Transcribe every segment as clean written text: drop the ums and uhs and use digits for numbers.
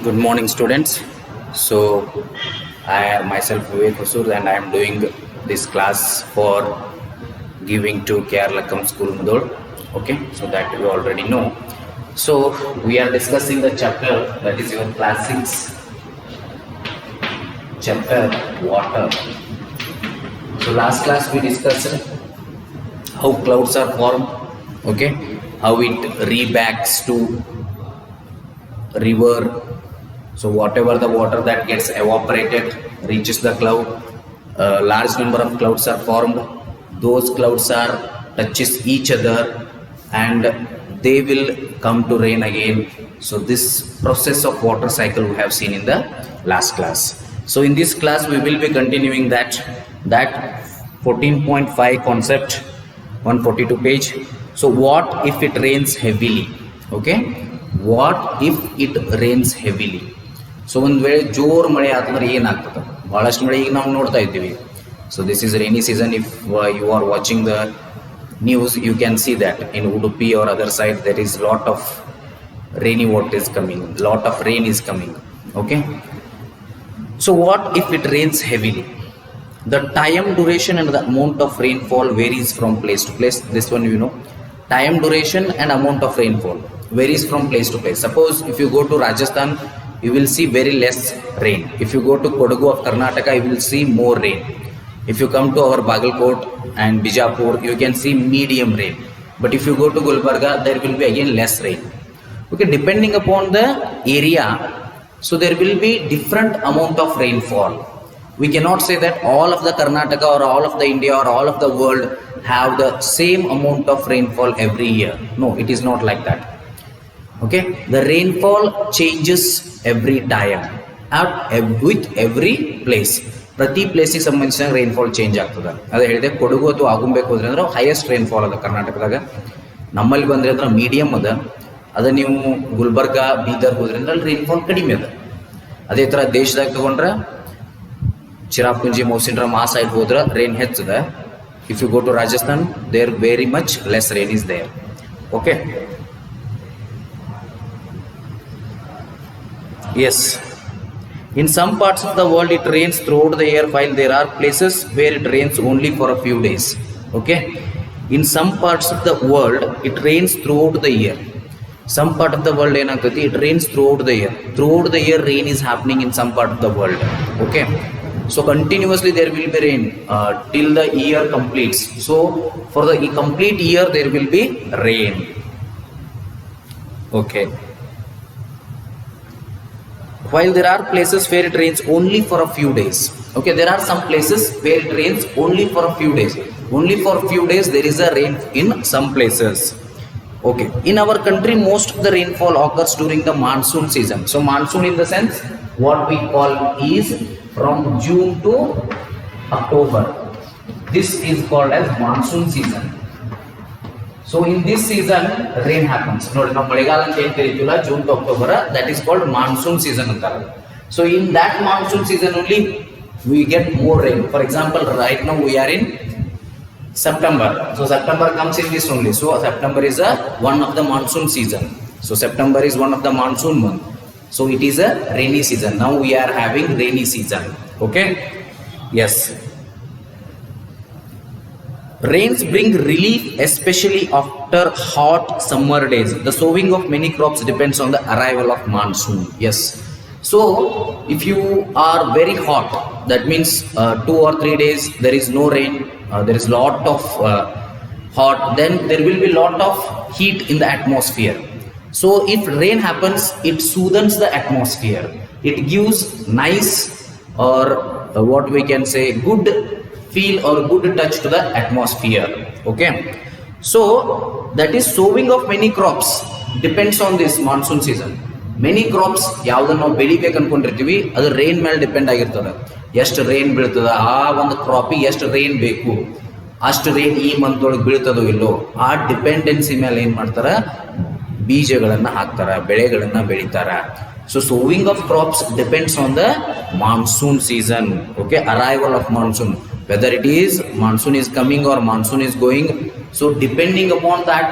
Good morning, students. So, I am myself Vivek Hosur, and I am doing this class for giving to Keralakam School Mudol. Okay, so that you already know. So, we are discussing the chapter that is your class 6 chapter water. So, last class we discussed how clouds are formed, okay, how it rebacks to river. So whatever the water that gets evaporated reaches the cloud, a large number of clouds are formed. Those clouds are touches each other and they will come to rain again. So this process of water cycle we have seen in the last class. So in this class we will be continuing that 14.5 concept, 142 page. So what if it rains heavily? Okay, what if it rains heavily? So ಒಂದು ವೇಳೆ ಜೋರು ಮಳೆ ಆದ್ಮೇಲೆ ಏನಾಗ್ತದೆ? ಭಾಳಷ್ಟು ಮಳೆ ಈಗ ನಾವು ನೋಡ್ತಾ ಇದ್ದೀವಿ. So this is rainy season. If you are watching the news, you can see that in Udupi or other side there is lot of rainy water is coming, lot of rain is coming. Okay, so what if it rains heavily? The time duration and the amount of rainfall varies from place to place. This one you know, time duration and amount of rainfall varies from place to place. Suppose if you go to Rajasthan, you will see very less rain. If you go to Kodagu of Karnataka, you will see more rain. If you come to our Bagalkot and Bijapur, you can see medium rain. But if you go to Gulbarga, there will be again less rain. Okay, depending upon the area, so there will be different amount of rainfall. We cannot say that all of the Karnataka or all of the India or all of the world have the same amount of rainfall every year. No, it is not like that. Okay, the rainfall changes every time with every place. ಪ್ರತಿ ಪ್ಲೇಸಿಗೆ ಸಂಬಂಧಿಸಿದ rainfall change ಆಗ್ತದೆ. ಅದೇ ಹೇಳಿದೆ, ಕೊಡಗು ಅಥವಾ ಆಗುಂಬೆಗೆ ಹೋದ್ರೆ ಅಂದ್ರೆ highest rainfall ಅದ ಕರ್ನಾಟಕದಾಗ. ನಮ್ಮಲ್ಲಿ ಬಂದ್ರೆ ಅಂದ್ರೆ ಮೀಡಿಯಮ್ ಅದ. ಅದ ನೀವು ಗುಲ್ಬರ್ಗ ಬೀದರ್ ಹೋದ್ರೆ ಅಂದ್ರೆ ಅಲ್ಲಿ ರೈನ್ಫಾಲ್ ಕಡಿಮೆ ಅದ. ಅದೇ ಥರ ದೇಶದಾಗ ತಗೊಂಡ್ರೆ ಚಿರಾಪುಂಜಿ ಮೌಸಿನ್ರಾಮ್ ಆ ಸೈಡ್ ಹೋದ್ರೆ ರೈನ್ ಹೆಚ್ಚದ. If you go to Rajasthan, there very much less rain is there. Okay, yes, in some parts of the world it rains throughout the year, while there are places where it rains only for a few days. Okay, in some parts of the world it rains throughout the year. Some part of the world enagtati, it rains throughout the year. Throughout the year rain is happening in some part of the world. Okay, so continuously there will be rain till the year completes. So for the complete year there will be rain. Okay, while there are places where it rains only for a few days. Okay, there are some places where it rains only for a few days. Only for a few days there is a rain in some places. Okay, in our country most of the rainfall occurs during the monsoon season. So monsoon in the sense what we call is from June to October. This is called as monsoon season. So in this season rain happens. ನೋಡಿ, ನಾವು ಮಳೆಗಾಲ ಅಂತ ಏನು ಕರೀತೀವಲ್ಲ, June to October, that is called monsoon season ಅಂತಾರೆ. So in that monsoon season only we get more rain. For example, right now we are in September. So September comes in this only. So September is one of the monsoon season. So September is one of the monsoon month. So it is a rainy season. Now we are having rainy season. Okay, yes. Rains bring relief, especially after hot summer days. The sowing of many crops depends on the arrival of monsoon. Yes. So if you are very hot, that means 2 or 3 days there is no rain, there is lot of hot, then there will be lot of heat in the atmosphere. So if rain happens, it soothes the atmosphere. It gives nice or what we can say good feel or good touch to the atmosphere. Okay, so that is sowing of many crops depends on this monsoon season. Many crops ಯಾವ್ದನ್ನ ನಾವು ಬೆಳಿಬೇಕು ಅನ್ಕೊಂಡಿರ್ತೀವಿ, ಅದು rain ಮೇಲೆ depend ಆಗಿರ್ತದೆ. ಎಷ್ಟು rain ಬೀಳ್ತದ, ಆ ಒಂದು ಕ್ರಾಪಿಗೆ ಎಷ್ಟು ರೈನ್ ಬೇಕು, ಅಷ್ಟು ರೈನ್ ಈ ಮಂತ್ ಒಳಗೆ ಬೀಳ್ತದೋ ಇಲ್ಲೋ, ಆ ಡಿಪೆಂಡೆನ್ಸಿ ಮೇಲೆ ಏನ್ ಮಾಡ್ತಾರ, ಬೀಜಗಳನ್ನ ಹಾಕ್ತಾರ, ಬೆಳೆಗಳನ್ನ ಬೆಳಿತಾರ. So sowing of crops depends on the monsoon season. Okay, arrival of monsoon, whether it is monsoon is coming or monsoon is going. So depending upon that,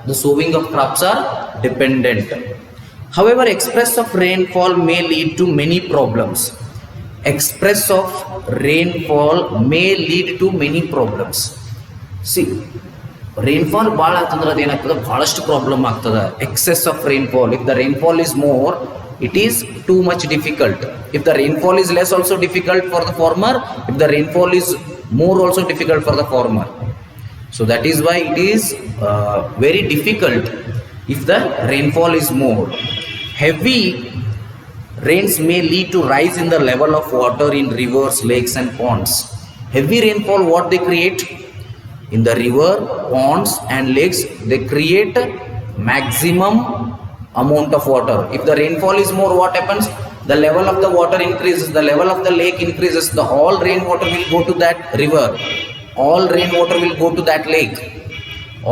the sowing of crops are dependent. However, excess of rainfall may lead to many problems. Excess of rainfall may lead to many problems. See, rainfall ಭಾಳ ಆಗ್ತಂದ್ರೆ ಅದೇನಾಗ್ತದೆ, ಭಾಳಷ್ಟು problem ಆಗ್ತದೆ. Excess of rainfall, if the rainfall is more, it is too much difficult. If the rainfall is less, also difficult for the farmer. If the rainfall is more, also difficult for the farmer. So that is why it is very difficult if the rainfall is more. Heavy rains may lead to rise in the level of water in rivers, lakes and ponds. Heavy rainfall, what they create? In the river, ponds and lakes, they create maximum amount of water. If the rainfall is more, what happens? The level of the water increases, the level of the lake increases, the all rainwater will go to that river, all rainwater will go to that lake,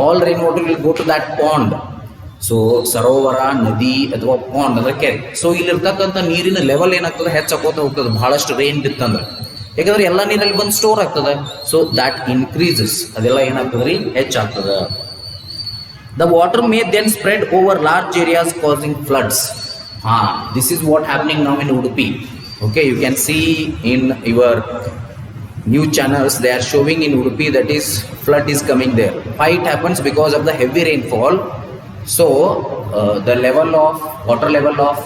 all rainwater will go to that pond. So ಸರೋವರ, ನದಿ ಅಥವಾ pond ಅಂದ್ರೆ ಕೆರೆ. So ಇಲ್ಲಿರ್ತಕ್ಕಂಥ ನೀರಿನ level ಏನಾಗ್ತದೆ, ಹೆಚ್ಚಾಕೋತ ಹೋಗ್ತದೆ ಭಾಳಷ್ಟು ರೈನ್ ಬಿತ್ತಂದ್ರೆ. ಯಾಕಂದ್ರೆ ಎಲ್ಲ ನೀರಲ್ಲಿ ಬಂದು ಸ್ಟೋರ್ ಆಗ್ತದೆ. ಸೊ ದ್ಯಾಟ್ ಇನ್ಕ್ರೀಸಸ್, ಅದೆಲ್ಲ ಏನಾಗ್ತದೆ ರೀ, ಹೆಚ್ಚಾಗ್ತದೆ. The water may then spread over large areas causing floods. This is what happening now in Udupi. Okay, you can see in your new channels, they are showing in Udupi that is flood is coming there. Why it happens? Because of the heavy rainfall. So the level of water level of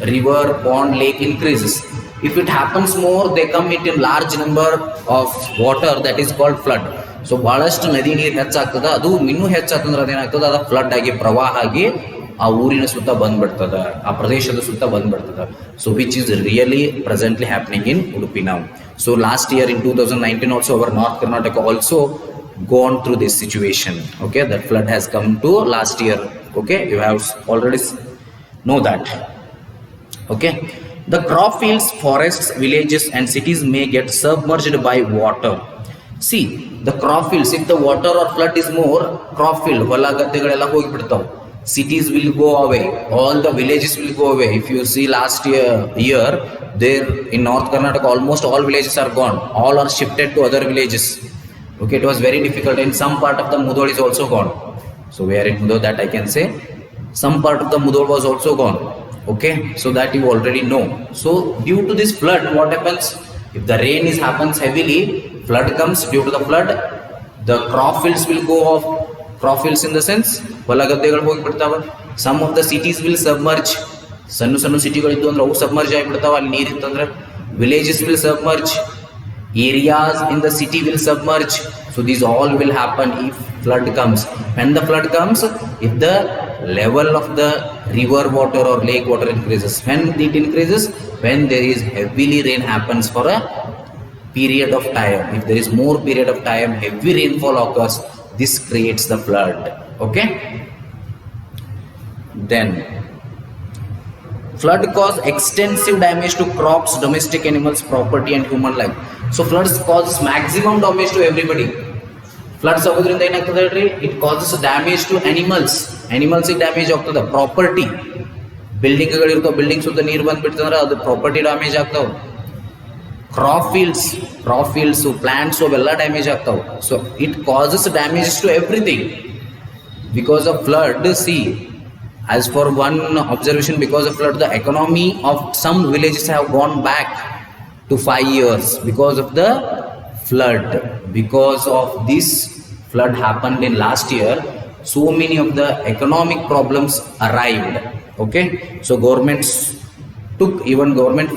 river, pond, lake increases. If it happens more, they come it in large number of water, that is called flood. So ಬಹಳಷ್ಟು ನದಿ ನೀರು ಹೆಚ್ಚಾಗ್ತದೆ, ಅದು ಇನ್ನೂ ಹೆಚ್ಚಾಗ್ತಂದ್ರೆ ಅದೇನಾಗ್ತದೆ, ಅದು flood ಆಗಿ, ಪ್ರವಾಹ ಆಗಿ ಆ ಊರಿನ ಸುತ್ತ ಬಂದ್ಬಿಡ್ತದೆ, ಆ ಪ್ರದೇಶದ ಸುತ್ತ ಬಂದ್ಬಿಡ್ತದೆ. So which is really presently happening in Udupi ನಾವು. So last year in 2019 also our North Karnataka also gone through this situation. Okay, that flood has come to last year. Okay, you have already know that. Okay, the crop fields, forests, villages and cities may get submerged by water. See, the crop fields, if the water or flood is more, crop field ಹೊಲ ಗದ್ದೆಗಳೆಲ್ಲ ಹೋಗಿ ಬಿಡ್ತಾವೆ. Cities will go away, all the villages will go away. If you see last year there in North Karnataka, almost all villages are gone, all are shifted to other villages. Okay, it was very difficult. In some part of the Mudhol is also gone. So where in Mudhol, that I can say, some part of the Mudhol was also gone. Okay, so that you already know. So due to this flood, what happens? If the rain happens heavily, flood comes. Due to the flood, the crop fields will go off. Crop fields in the sense, ಹೊಲ ಗದ್ದೆಗಳು ಹೋಗಿಬಿಡ್ತಾವ. Some of the cities will submerge. ಸಣ್ಣ ಸಣ್ಣ ಸಿಟಿಗಳಿದ್ದು ಅಂದ್ರೆ ಅವು submerge ಆಗಿಬಿಡ್ತಾವ, ಅಲ್ಲಿ ನೀರಿತ್ತಂದ್ರೆ. Villages will submerge, areas in the city will submerge. So these all will happen if flood comes. When the flood comes, if the level of the river water or lake water increases. When it increases, when there is heavily rain happens for a period of time. If there is more period of time, heavy rainfall occurs, this creates the flood. Okay, then flood cause extensive damage to crops, domestic animals, property and human life. So floods causes maximum damage to everybody. Floods ಆಗೋದ್ರಿಂದ ಏನಾಗ್ತದೆ ಹೇಳ್ರಿ, it causes damage to animals. ಅನಿಮಲ್ಸಿಗೆ damage ಆಗ್ತದೆ. Property, ಬಿಲ್ಡಿಂಗ್ಗಳಿರ್ತಾವೆ, building ಸುತ್ತ ನೀರು ಬಂದ್ಬಿಡ್ತಂದ್ರೆ ಅದು ಪ್ರಾಪರ್ಟಿ ಡ್ಯಾಮೇಜ್ ಆಗ್ತಾವೆ. ಕ್ರಾಪ್ ಫೀಲ್ಡ್ಸ್, ಪ್ಲಾಂಟ್ಸ್ ಅವೆಲ್ಲ ಡ್ಯಾಮೇಜ್ ಆಗ್ತಾವೆ. So it causes damages to everything because of flood. See, as for one observation, because of flood the economy of some villages have gone back to 5 years because of the flood. Because of this flood happened in last year, so many of the economic problems arrived. Okay, so government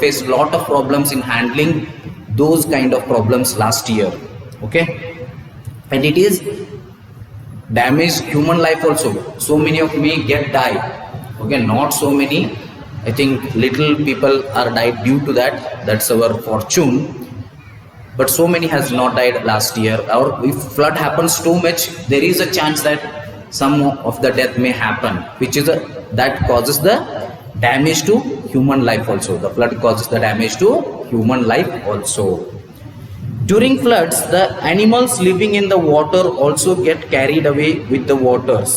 faced lot of problems in handling those kind of problems last year. Okay, and it is damaged human life also. So many of me died. Okay, not so many, I think little people are died due to that. That's our fortune. But so many has not died last year. Or if flood happens too much, there is a chance that some of the death may happen, which is that causes the damage to human life also. The flood causes the damage to human life also. During floods, the animals living in the water also get carried away with the waters.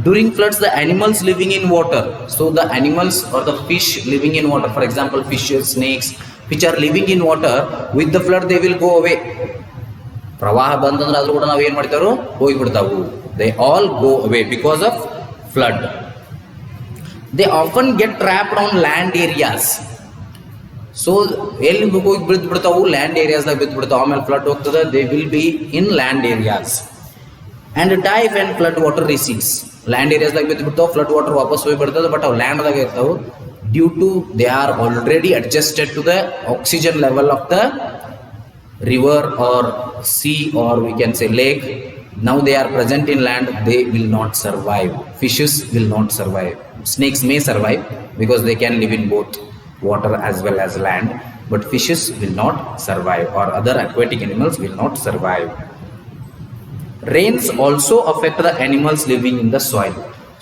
During floods, the animals living in water, so the animals or the fish living in water, for example fishes, snakes, which are living in water, with the flood they will go away. ಪ್ರವಾಹ ಬಂದಂದ್ರೆ ಆದ್ರೂ ಕೂಡ ನಾವು ಏನು ಮಾಡ್ತಾರೋ ಹೋಗಿಬಿಡ್ತಾವು. They all go away because of flood. they often get trapped on land areas. So ಎಲ್ಲಿ ಹೋಗಿ ಬಿದ್ದು ಬಿಡ್ತಾವು, ಲ್ಯಾಂಡ್ ಏರಿಯಾಸ್ದಾಗ ಬಿದ್ದು ಬಿಡ್ತಾವೆ. ಆಮೇಲೆ ಫ್ಲಡ್ ಹೋಗ್ತದೆ, they will be in land areas and die when flood water recedes. Land ಏರಿಯಾಸ್ದಾಗ ಬಿದ್ದು ಬಿಡ್ತಾವೆ, ಫ್ಲಡ್ ವಾಟರ್ ವಾಪಸ್ ಹೋಗಿ ಬಿಡ್ತದೆ, ಬಟ್ ಅವು ಲ್ಯಾಂಡ್ದಾಗ ಇರ್ತಾವೆ. Due to they are already adjusted to the oxygen level of the river or sea or we can say lake. Now they are present in land, they will not survive. Fishes will not survive. Snakes may survive because they can live in both water as well as land, but fishes will not survive, or other aquatic animals will not survive. Rains also affect the animals living in the soil.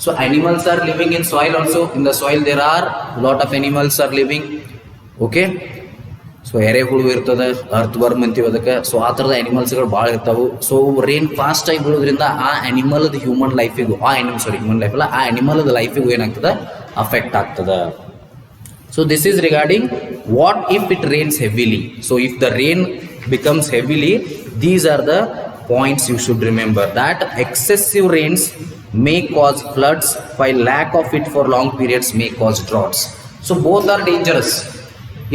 So animals are living in soil also. In the soil there are lot of animals are living. Okay, so ಎರೆಹುಳು ಇರ್ತದೆ, earth worm ಅಂತೀವಿ ಅದಕ್ಕೆ. So ಆ ಥರದ ಆ್ಯನಿಮಲ್ಸ್ಗಳು ಭಾಳ ಇರ್ತಾವೆ. So rain ಫಾಸ್ಟಾಗಿ ಬೀಳೋದ್ರಿಂದ ಆ ಆ್ಯನಿಮಲ್ದು ಹ್ಯೂಮನ್ ಲೈಫಿಗೂ, ಹ್ಯೂಮನ್ ಲೈಫ್ ಅಲ್ಲ, ಆ ಆ್ಯನಿಮಲ್ದ ಲೈಫಿಗೂ ಏನಾಗ್ತದೆ, ಅಫೆಕ್ಟ್ ಆಗ್ತದೆ. So this is regarding what if it rains heavily. So if the rain becomes heavily, these are the points you should remember. That excessive rains may cause floods, while lack of it for long periods may cause droughts. So both are dangerous.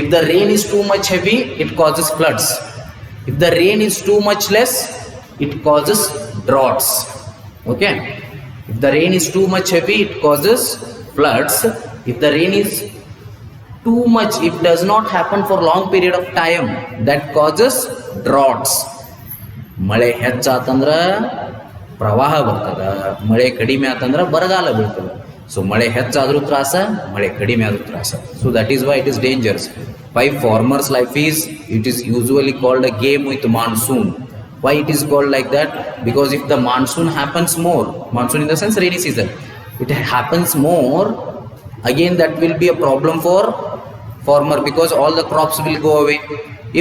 If the rain is too much heavy, it causes floods. If the rain is too much less, it causes droughts. Okay, if the rain is too much heavy, it causes floods. If the rain is too much, it does not happen for long period of time, that causes droughts. ಮಳೆ ಹೆಚ್ಚಾತಂದ್ರೆ ಪ್ರವಾಹ ಬರ್ತದೆ, ಮಳೆ ಕಡಿಮೆ ಆತಂದ್ರೆ ಬರಗಾಲ ಬೀಳ್ತದೆ. So ಮಳೆ ಹೆಚ್ಚಾದ್ರೂ ತ್ರಾಸ, ಮಳೆ ಕಡಿಮೆ ಆದ್ರೂ ತ್ರಾಸ. So that is why it is dangerous. Why farmers life is, it is usually called a game with monsoon. Why it is called like that? Because if the monsoon happens more, monsoon in the sense rainy season, it happens more, again that will be a problem for farmer, because all the crops will go away.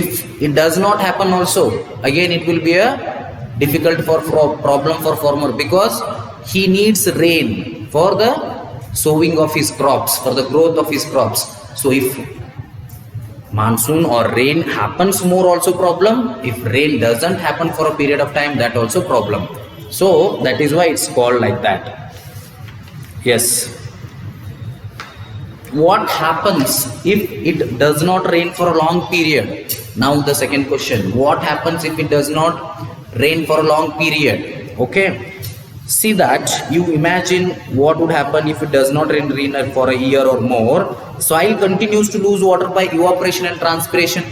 If it does not happen also, again it will be a difficult problem for farmer, because he needs rain for the sowing of his crops, for the growth of his crops. So if monsoon or rain happens more, also problem. If rain doesn't happen for a period of time, that also problem. So that is why it's called like that. Yes. What happens if it does not rain for a long period? Now the second question, what happens if it does not rain for a long period? Okay, see that, you imagine what would happen if it does not rain for a year or more. Soil continues to lose water by evaporation and transpiration.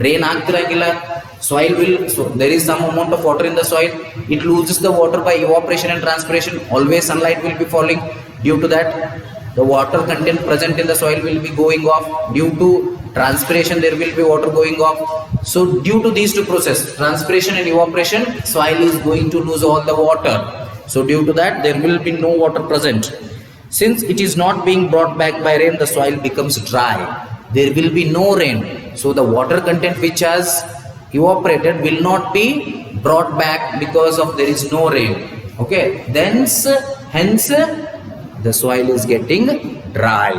Rain ಆಗ್ತಿರಂಗಿಲ್ಲ, soil will, so there is some amount of water in the soil, it loses the water by evaporation and transpiration. Always sunlight will be falling. Due to that, the water content present in the soil will be going off. Due to transpiration, there will be water going off. So due to these two processes, transpiration and evaporation, soil is going to lose all the water. So due to that, there will be no water present. Since it is not being brought back by rain, the soil becomes dry. There will be no rain. So the water content which has evaporated will not be brought back because of there is no rain. Okay, hence the soil is getting dry.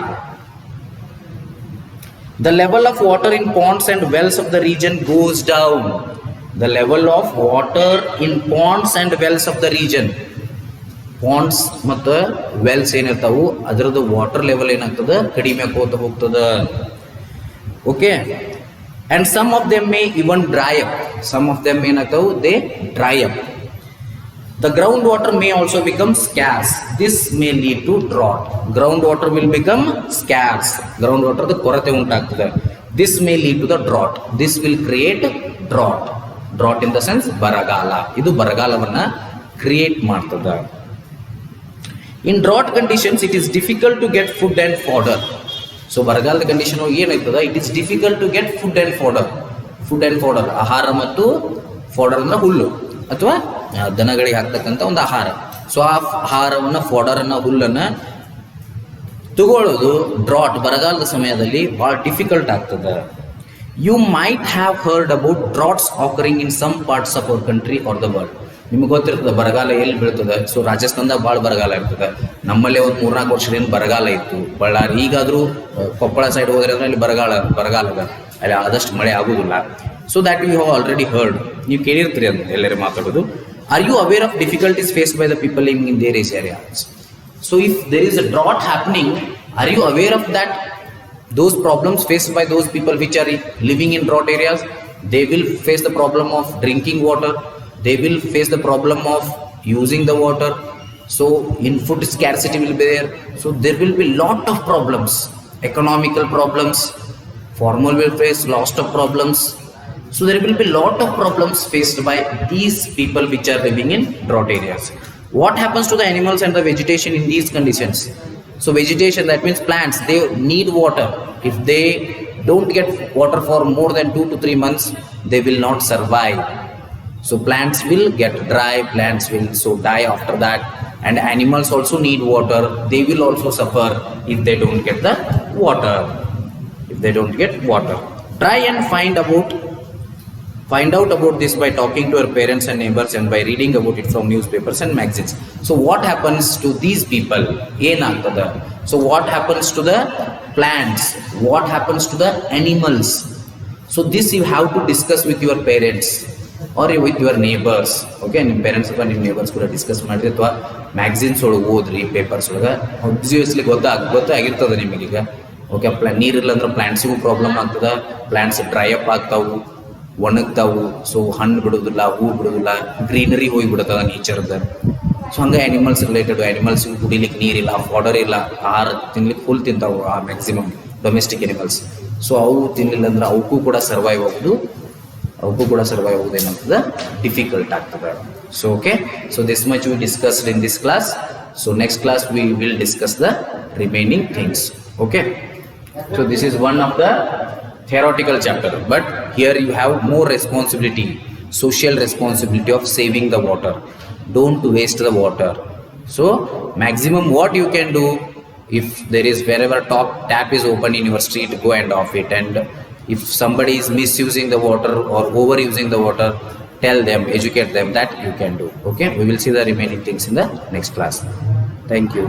The level of water in ponds and wells of the region goes down. The level of water in ponds and wells of the region. Ponds ಮತ್ತು wells ಏನಿರ್ತಾವು, ಅದರದ್ದು water level ಏನಾಗ್ತದೆ, ಕಡಿಮೆ ಆಗೋತ ಹೋಗ್ತದೆ. Okay, and some of them may even dry up. Some of them ಏನಾಗ್ತಾವು, they dry up. The ground water may also become scarce. This may lead to drought. Ground water will become scarce. Ground ವಾಟರ್ದ ಕೊರತೆ ಉಂಟಾಗ್ತದೆ. This may lead to the drought. This will create drought. Drought in the sense ಬರಗಾಲ. ಇದು ಬರಗಾಲವನ್ನು create ಮಾಡ್ತದೆ. In drought conditions, it is difficult to get food and fodder. So ಬರಗಾಲದ condition ಏನಾಗ್ತದೆ, it is difficult to get food and fodder. Food and fodder, ಆಹಾರ ಮತ್ತು fodder ಅಂದರೆ ಹುಲ್ಲು ಅಥವಾ ದನಗಳಿಗೆ ಹಾಕ್ತಕ್ಕಂಥ ಒಂದು ಆಹಾರ. ಸೊ ಆ ಆಹಾರವನ್ನು, ಫೋಡರನ್ನು, ಹುಲ್ಲನ್ನು ತಗೊಳ್ಳೋದು ಡ್ರಾಟ್, ಬರಗಾಲದ ಸಮಯದಲ್ಲಿ ಭಾಳ ಡಿಫಿಕಲ್ಟ್ ಆಗ್ತದೆ. You might have heard about droughts occurring in some parts of our country or the world. ನಿಮ್ಗೆ ಗೊತ್ತಿರ್ತದೆ ಬರಗಾಲ ಎಲ್ಲಿ ಬೀಳ್ತದೆ. ಸೊ ರಾಜಸ್ಥಾನದಾಗ ಭಾಳ ಬರಗಾಲ ಇರ್ತದೆ. ನಮ್ಮಲ್ಲೇ ಒಂದು 3-4 ವರ್ಷದಿಂದ ಬರಗಾಲ ಇತ್ತು. ಬಳ್ಳಾರಿ, ಈಗಾದರೂ ಕೊಪ್ಪಳ ಸೈಡ್ ಹೋದ್ರೆ ಅಂದರೆ ಅಲ್ಲಿ ಬರಗಾಲ ಅದ, ಅಲ್ಲಿ ಆದಷ್ಟು ಮಳೆ ಆಗೋದಿಲ್ಲ. So that you have already heard. ನೀವು ಕೇಳಿರ್ತೀರಿ ಅಂತ ಎಲ್ಲರೂ ಮಾತಾಡೋದು. Are you aware of difficulties faced by the people living in their areas? So if there is a drought happening, Are you aware of that? Those problems faced by those people which are living in drought areas, they will face the problem of drinking water, they will face the problem of using the water, so in food scarcity will be there, so there will be lot of problems, economical problems, farmer will face lots of problems, so there will be lot of problems faced by these people which are living in drought areas. What happens to the animals and the vegetation in these conditions? So vegetation, that means plants, they need water. If they don't get water for more than 2 to 3 months, they will not survive. So plants will get dry, plants will so die after that, and animals also need water. They will also suffer if they don't get the water. If they don't get water, try and find out about this by talking to your parents and neighbors and by reading about it from newspapers and magazines. So what happens to these people? Yenagtada? So what happens to the plants? What happens to the animals? So this you have to discuss with your parents or with your neighbors. Okay, ನಿಮ್ಮ parents ಅಥವಾ ನಿಮ್ಮ neighbours ಕೂಡ discuss ಮಾಡಿರಿ, ಅಥವಾ magazines ಒಳಗೆ ಓದ್ರಿ, papers ಒಳಗೆ obviously ಗೊತ್ತಾಗಿರ್ತದೆ ನಿಮಗೀಗ. Okay, ನೀರಿಲ್ಲ ಅಂದ್ರೆ ಪ್ಲಾಂಟ್ಸಿಗೂ ಪ್ರಾಬ್ಲಮ್ ಆಗ್ತದೆ, ಪ್ಲಾಂಟ್ಸ್ ಡ್ರೈ ಅಪ್ ಆಗ್ತಾವು, ಒಣಗ್ತಾವು, ಸೊ ಹಣ್ಣು ಬಿಡೋದಿಲ್ಲ, ಹೂ ಬಿಡೋದಿಲ್ಲ, ಗ್ರೀನರಿ ಹೋಗಿಬಿಡ್ತದ ನೇಚರ್ದ. ಸೊ ಹಂಗೆ ಆ್ಯನಿಮಲ್ಸ್ ರಿಲೇಟೆಡ್, ಆ್ಯನಿಮಲ್ಸಿಗೂ ಕುಡಿಲಿಕ್ಕೆ ನೀರಿಲ್ಲ, ಫಾಡರ್ ಇಲ್ಲ, ಆಹಾರ ತಿನ್ಲಿಕ್ಕೆ ಫುಲ್ ತಿಂತಾವು ಆ ಮ್ಯಾಕ್ಸಿಮಮ್ ಡೊಮೆಸ್ಟಿಕ್ ಎನಿಮಲ್ಸ್. ಸೊ ಅವು ತಿನ್ನಲಿಲ್ಲ ಅಂದ್ರೆ ಅವಕ್ಕೂ ಕೂಡ ಸರ್ವೈವ್ ಆಗೋದು ಏನಾಗ್ತದೆ, ಡಿಫಿಕಲ್ಟ್ ಆಗ್ತದೆ. So okay, so this much we discussed in this class. So next class we will discuss the remaining things. Okay, so this is one of the theoretical chapter, but here you have more responsibility, social responsibility of saving the water. Don't waste the water. So maximum what you can do, if there is wherever tap is open in your street, go and off it, and if somebody is misusing the water or overusing the water, tell them, educate them, that you can do. Okay, we will see the remaining things in the next class. Thank you.